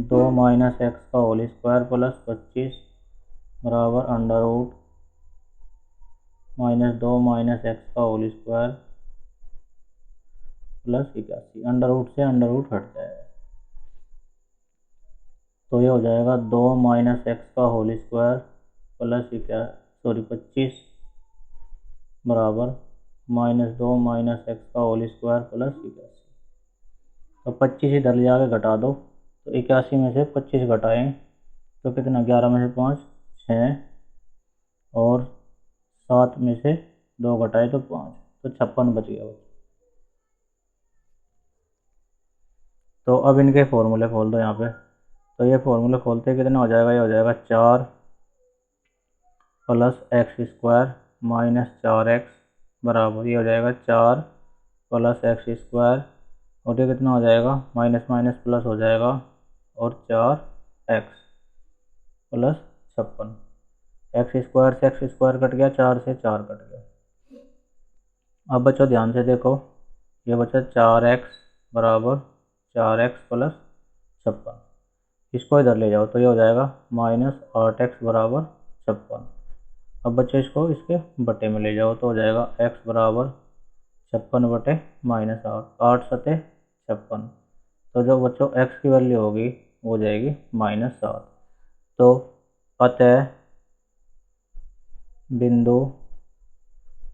2 - x का होल स्क्वायर प्लस 25 बराबर अंडर रूट -2 - x का whole square plus 81। Under root से अंडर रूट हट जाएगा। तो ये हो जाएगा 2 - x का होल स्क्वायर प्लस 25 बराबर -2 - x का होल स्क्वायर प्लस 81। तो 25 इधर ले जाके घटा दो, तो 81 में से 25 घटाएं तो कितना, 11 में से 5 6 और 7 में से 2 घटाए तो 5, तो 56 बच गया। तो अब इनके फॉर्मूले खोल दो यहाँ पे। तो ये फॉर्मूले खोलते कितना हो जाएगा, ये हो जाएगा 4 plus x square minus 4x बराबर, ये हो जाएगा 4 प्लस एक्स स्क्वायर और ये कितना हो जाएगा, माइनस माइनस प्लस हो जाएगा और 4x। प्लस 56। एक्स स्क्वायर से एक्स स्क्वायर कट गया, 4 से 4 कट गया। अब बच्चों ध्यान से देखो, ये बचा 4x बराबर 4x प्लस 56। इसको इधर ले जाओ तो ये हो जाएगा -8x बराबर 56। अब बच्चों इसको इसके बटे में ले जाओ तो हो जाएगा x बराबर 56 बटे -8, 8 सते 56। तो जो बच्चों x की वैल्यू होगी वो हो जाएगी -7। तो अतः बिंदु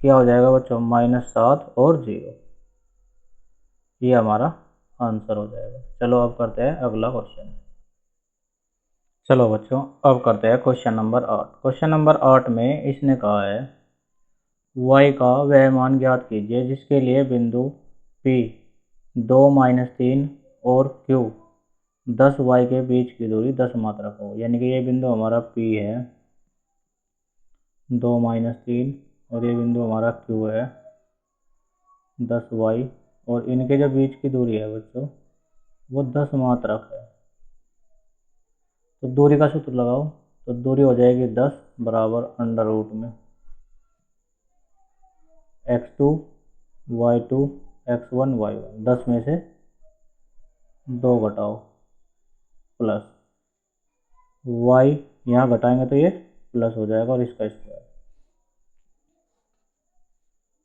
क्या हो जाएगा बच्चों, -7 और 0। ये हमारा आंसर हो जाएगा। चलो अब करते हैं अगला क्वेश्चन। चलो बच्चों अब करते हैं क्वेश्चन नंबर 8। क्वेश्चन नंबर 8 में इसने कहा है y का वह मान ज्ञात कीजिए जिसके लिए बिंदु P 2 -3 और Q 10y के बीच की दूरी 10 मात्रक हो। यानी कि ये बिंदु हमारा P है 2 -3 और ये बिंदु हमारा Q है 10y, और इनके जो बीच की दूरी है बच्चों वो 10 मात्रक है। तो दूरी का सूत्र लगाओ तो दूरी हो जाएगी 10 बराबर अंडर रूट में x2 y2 x1 y1। 10 में से 2 घटाओ प्लस y, यहाँ घटाएंगे तो ये प्लस हो जाएगा और इसका स्क्वायर।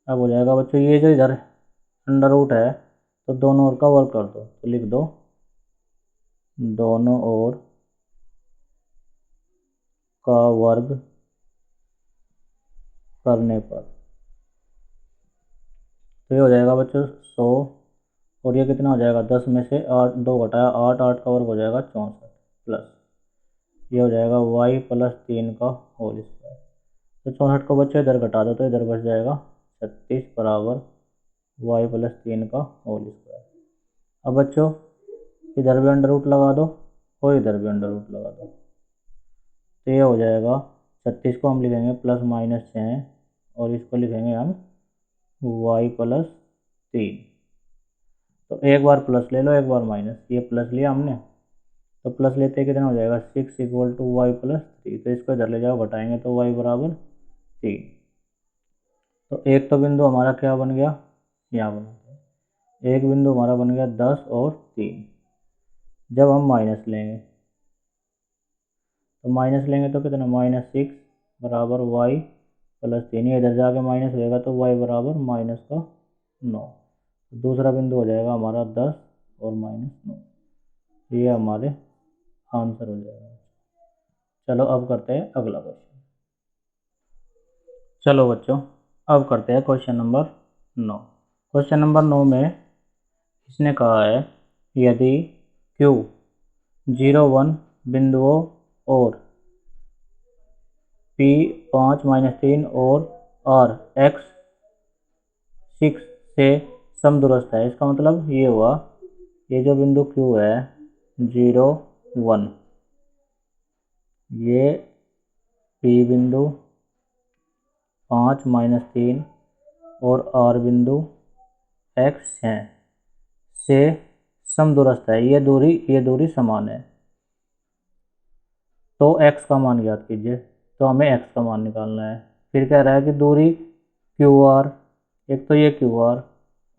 अब हो जाएगा बच्चों ये जो इधर अंडर रूट है तो दोनों ओर का वर्ग कर दो, तो लिख दो दोनों ओर का वर्ग करने पर तो ये हो जाएगा बच्चों 100, और ये कितना हो जाएगा 10 में से 8, 2 घटाया 8, 8 का वर्ग हो जाएगा 64 प्लस ये हो जाएगा y प्लस 3 का होल स्क्वायर। तो 64 को बच्चों इधर घटा दो तो इधर बच जाएगा 36 बराबर y प्लस 3 का होल स्क्वायर। अब बच्चों इधर भी अंडर रूट लगा दो और इधर भी अंडर रूट लगा दो तो ये हो जाएगा 36 को हम लिखेंगे +-6 और इसको लिखेंगे हम y प्लस 3। तो एक बार प्लस ले लो एक बार माइनस, ये प्लस लिया हमने तो प्लस लेते कितना हो जाएगा 6 = y प्लस 3। तो इसको इधर ले जाओ घटाएंगे तो y बराबर 3। तो एक तो बिंदु हमारा क्या बन गया, यहाँ बना, एक बिंदु हमारा बन गया 10 और 3। जब हम माइनस लेंगे तो कितना -6 बराबर y प्लस 3, इधर जाके माइनस होएगा तो y बराबर -9। दूसरा बिंदु हो जाएगा हमारा 10 और -9। ये हमारे आंसर हो जाएगा। चलो अब करते हैं अगला क्वेश्चन। चलो बच्चों अब करते हैं क्वेश्चन नंबर 9। क्वेश्चन नंबर 9 में इसने कहा है यदि Q 0 1 बिंदुओं और P 5 -3 और R X 6 से समदूरस्थ है। इसका मतलब ये हुआ ये जो बिंदु Q है 0 1, ये P बिंदु 5 -3 और R बिंदु X है से समदूरस्थ है। ये दूरी समान है। तो x का मान ज्ञात कीजिए। तो हमें x का मान निकालना है। फिर कह रहा है कि दूरी QR, एक तो ये QR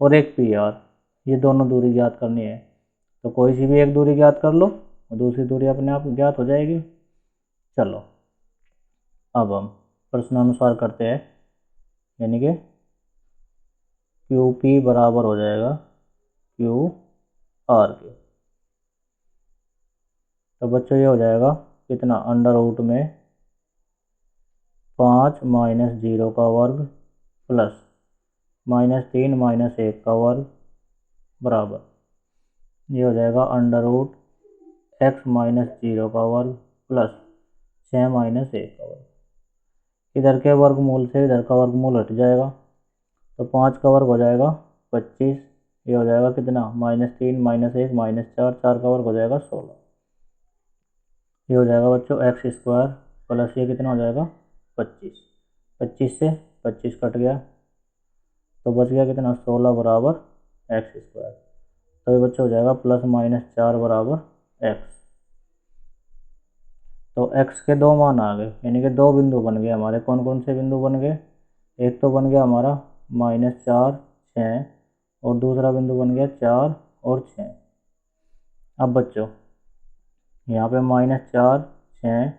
और एक PR, ये दोनों दूरी ज्ञात करनी है। तो कोई सी भी एक दूरी ज्ञात कर लो और दूसरी दूरी अपने आप ज्ञात हो जाएगी। चलो अब हम प्रश्नानुसार करते हैं, यानी कि QP बराबर हो जाएगा QR के। तो बच्चों ये हो जाएगा कितना अंडर रूट में 5 - 0 का वर्ग प्लस -3 - 1 का वर्ग बराबर ये हो जाएगा अंडर रूट x - 0 का वर्ग प्लस 6 - 1 का वर्ग। इधर के वर्गमूल से इधर का वर्गमूल हट जाएगा तो 5 का वर्ग हो जाएगा 25। ये हो जाएगा कितना -3 - 1 -4, 4 का वर्ग हो जाएगा 16। ये हो जाएगा बच्चों x² प्लस ये कितना हो जाएगा 25। 25 से 25 कट गया तो बच गया कितना 16 बराबर x²। तो ये बच्चों हो जाएगा +-4 बराबर x। तो x के दो मान आ गए, यानी कि दो बिंदु बन गए हमारे। कौन कौन से बिंदु बन गए? एक तो बन गया हमारा -4 6 और दूसरा बिंदु बन गया 4 और 6। अब बच्चों यहाँ पे -4 6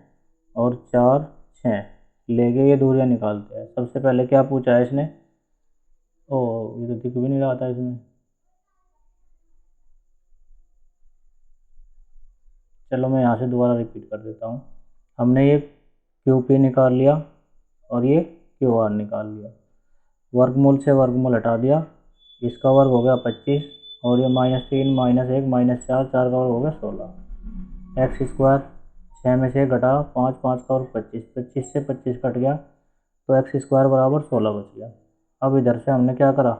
और 4 6 लेके ये दूरियां निकालते हैं। सबसे पहले क्या पूछा है इसने? ओ ये तो दिख भी नहीं रहा था इसमें। चलो मैं यहाँ से दोबारा रिपीट कर देता हूँ। हमने ये QP निकाल लिया और ये QR निकाल लिया। वर्गमूल से वर्गमूल हटा दिया, इसका वर्ग हो गया 25 और ये -3 -1 -4 4 का वर्ग हो गया 16। एक्स स्क्वायर 6 में से घटा 5 5 का वर्ग 25, 25 से 25 कट गया तो एक्स स्क्वायर बराबर 16 बच गया। अब इधर से हमने क्या करा?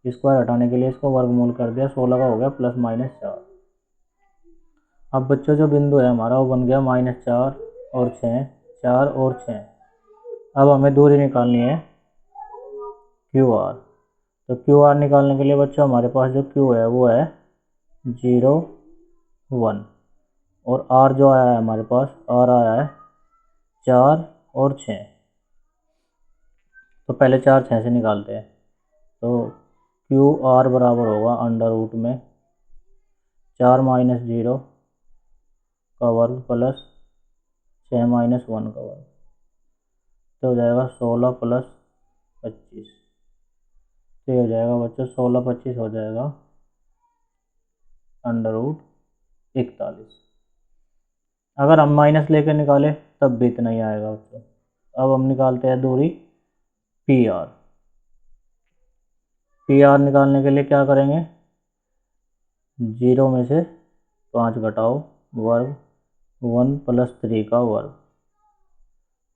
स्क्वायर हटाने के लिए इसको वर्गमूल कर दिया, 16 का हो गया +-4। अब बच्चों जो बिंदु है हमारा वो बन गया -4 और 6 4 और 6। अब हमें दूरी निकालनी है QR। तो QR निकालने के लिए बच्चों हमारे पास जो Q है वो है 0 1 और R जो आया है हमारे पास R आया है 4 और 6। तो पहले 4 6 से निकालते हैं। तो QR बराबर होगा √ में 4 - 0 का वर्ग प्लस 6 - 1 का वर्ग, तो हो जाएगा 16 + 25। तो ये हो जाएगा बच्चों 16 25 हो जाएगा √41। अगर हम माइनस लेके निकाले तब भी इतना ही आएगा बच्चों। अब हम निकालते हैं दूरी PR। PR निकालने के लिए क्या करेंगे? 0 में से 5 घटाओ वर्ग 1 + 3 का वर्ग,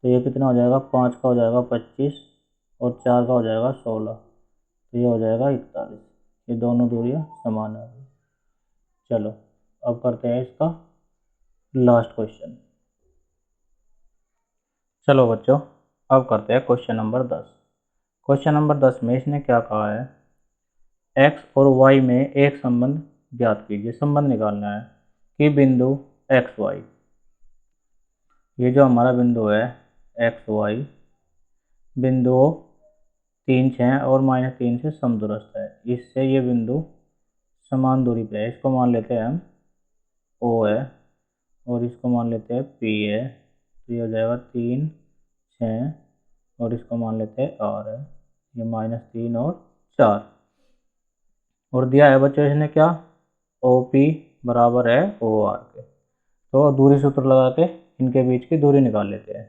तो ये कितना हो जाएगा? 5 का हो जाएगा 25 और 4 का हो जाएगा 16, तो ये हो जाएगा 41। ये दोनों दूरियां समान आ गई। चलो अब करते हैं इसका लास्ट क्वेश्चन। चलो बच्चों अब करते हैं क्वेश्चन नंबर 10। क्वेश्चन नंबर 10 में इसने क्या कहा है? x और y में एक संबंध ज्ञात कीजिए। संबंध निकालना है कि बिंदु x y, ये जो हमारा बिंदु है x y, बिंदु 3 6 और -3 से समदूरस्थ है। इससे ये बिंदु समान दूरी पे है। इसको मान लेते हैं हम O है और इसको मान लेते हैं P है। तो ये हो जाएगा 3 6 और इसको मान लेते हैं R है। ये -3 और 4 और दिया है बच्चों इसने क्या? OP बराबर है OR के। तो दूरी सूत्र लगा के इनके बीच की दूरी निकाल लेते हैं।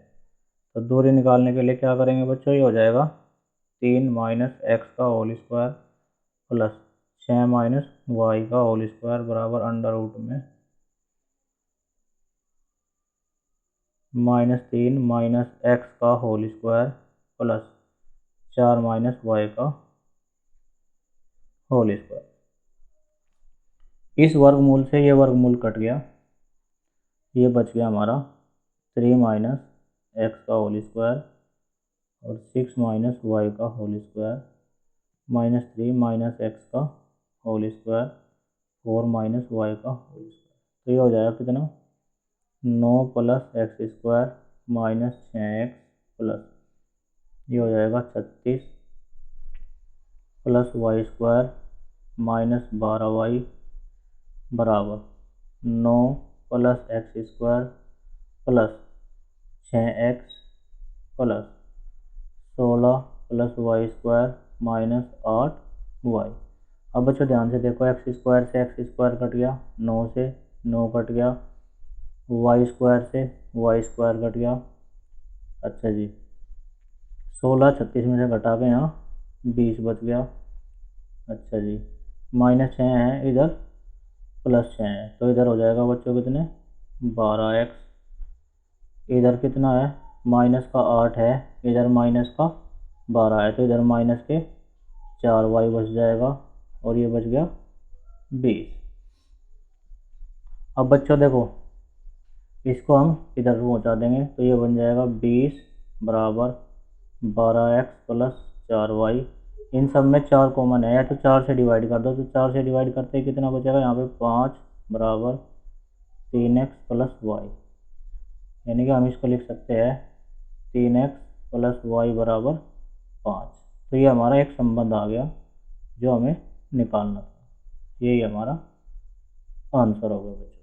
तो दूरी निकालने के लिए क्या करेंगे बच्चों? ये हो जाएगा 3 - x का होल स्क्वायर प्लस 6 - y का होल स्क्वायर बराबर √ में -3 - x का होल स्क्वायर प्लस 4 - y का होल स्क्वायर। इस वर्गमूल से ये वर्गमूल कट गया, ये बच गया हमारा 3 - x का होल स्क्वायर और 6 - y का होल स्क्वायर -3 - x का होल स्क्वायर 4 - y का होल स्क्वायर। तो ये हो जाएगा कितना? 9 + x स्क्वायर -6x प्लस ये हो जाएगा 36 + y स्क्वायर -12y बराबर 9 + x square plus 6x plus 16 + y square -8y। अब बच्चों ध्यान से देखो, x स्क्वायर से x स्क्वायर कट गया, 9 से 9 कट गया, y स्क्वायर से y स्क्वायर कट गया। अच्छा जी, 16 36 में से घटा के यहाँ 20 बच गया। अच्छा जी, -6 है इधर +6 है, तो इधर हो जाएगा बच्चों कितने? 12x। इधर कितना है? -8 है, इधर -12 है, तो इधर माइनस के 4y बच जाएगा और ये बच गया 20। अब बच्चों देखो, इसको हम इधर पहुँचा देंगे तो ये बन जाएगा 20 बराबर 12x + 4y। इन सब में 4 कॉमन है, या तो 4 से डिवाइड कर दो, तो 4 से डिवाइड करते ही कितना बचेगा? यहाँ पे 5 बराबर 3x + y। यानी कि हम इसको लिख सकते हैं 3x + y = 5। तो ये हमारा एक संबंध आ गया जो हमें निकालना था। यही हमारा आंसर होगा बच्चों।